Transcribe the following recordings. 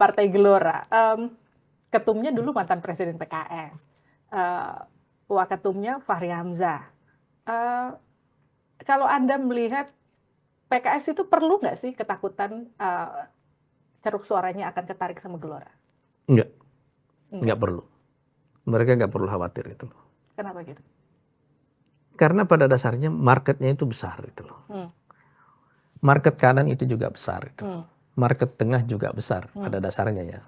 Partai Gelora. Ketumnya dulu mantan Presiden PKS. Waketumnya Fahri Hamzah. Kalau Anda melihat PKS itu perlu nggak sih ketakutan ceruk suaranya akan ketarik sama Gelora? Nggak perlu. Mereka nggak perlu khawatir itu loh. Kenapa gitu? Karena pada dasarnya marketnya itu besar itu loh. Market kanan itu juga besar itu. Market tengah juga besar pada dasarnya ya.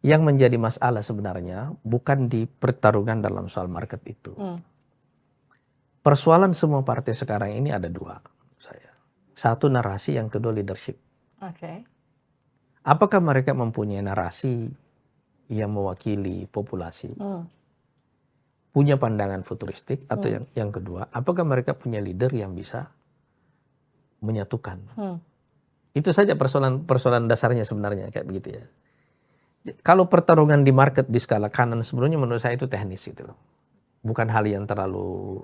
Yang menjadi masalah sebenarnya bukan di pertarungan dalam soal market itu. Persoalan semua partai sekarang ini ada dua saya. Satu narasi, yang kedua leadership. Apakah mereka mempunyai narasi yang mewakili populasi? Punya pandangan futuristik, atau yang kedua, apakah mereka punya leader yang bisa menyatukan? Itu saja persoalan dasarnya sebenarnya kayak begitu ya. Kalau pertarungan di market di skala kanan sebenarnya menurut saya itu teknis gitu loh. Bukan hal yang terlalu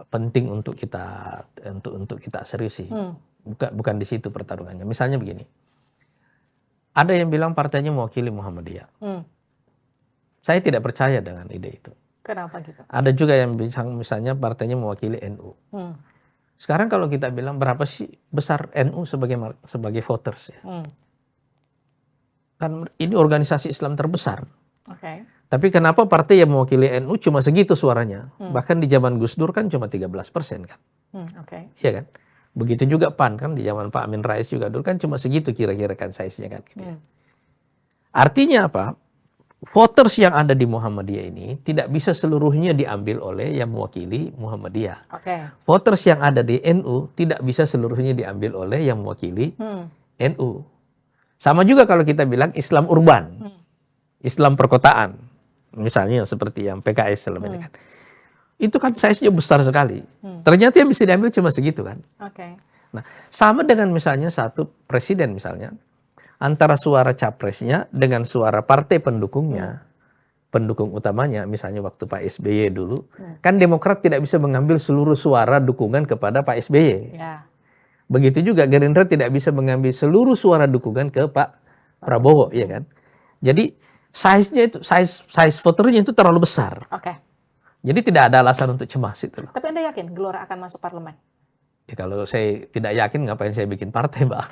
penting untuk kita seriusi. Bukan di situ pertarungannya. Misalnya begini. Ada yang bilang partainya mewakili Muhammadiyah. Saya tidak percaya dengan ide itu. Kenapa gitu? Ada juga yang bilang misalnya partainya mewakili NU. Sekarang kalau kita bilang berapa sih besar NU sebagai voters ya? Kan ini organisasi Islam terbesar. Tapi kenapa partai yang mewakili NU cuma segitu suaranya? Bahkan di zaman Gus Dur kan cuma 13% kan? Iya kan? Begitu juga PAN kan di zaman Pak Amin Rais juga dulu kan cuma segitu kira-kira kan size-nya kan gitu ya. Artinya apa? Voters yang ada di Muhammadiyah ini tidak bisa seluruhnya diambil oleh yang mewakili Muhammadiyah. Voters yang ada di NU tidak bisa seluruhnya diambil oleh yang mewakili NU. Sama juga kalau kita bilang Islam urban, Islam perkotaan, misalnya seperti yang PKS selama ini kan. Itu kan size-nya besar sekali. Ternyata yang bisa diambil cuma segitu kan. Nah, sama dengan misalnya satu presiden misalnya, antara suara capresnya dengan suara partai pendukungnya, pendukung utamanya, misalnya waktu Pak SBY dulu, kan Demokrat tidak bisa mengambil seluruh suara dukungan kepada Pak SBY. Begitu juga Gerindra tidak bisa mengambil seluruh suara dukungan ke Pak Prabowo, ya kan? Jadi size-nya itu, size voternya itu terlalu besar. Jadi tidak ada alasan untuk cemas itu loh. Tapi Anda yakin Gelora akan masuk parlemen? Ya, kalau saya tidak yakin ngapain saya bikin partai, Mbak?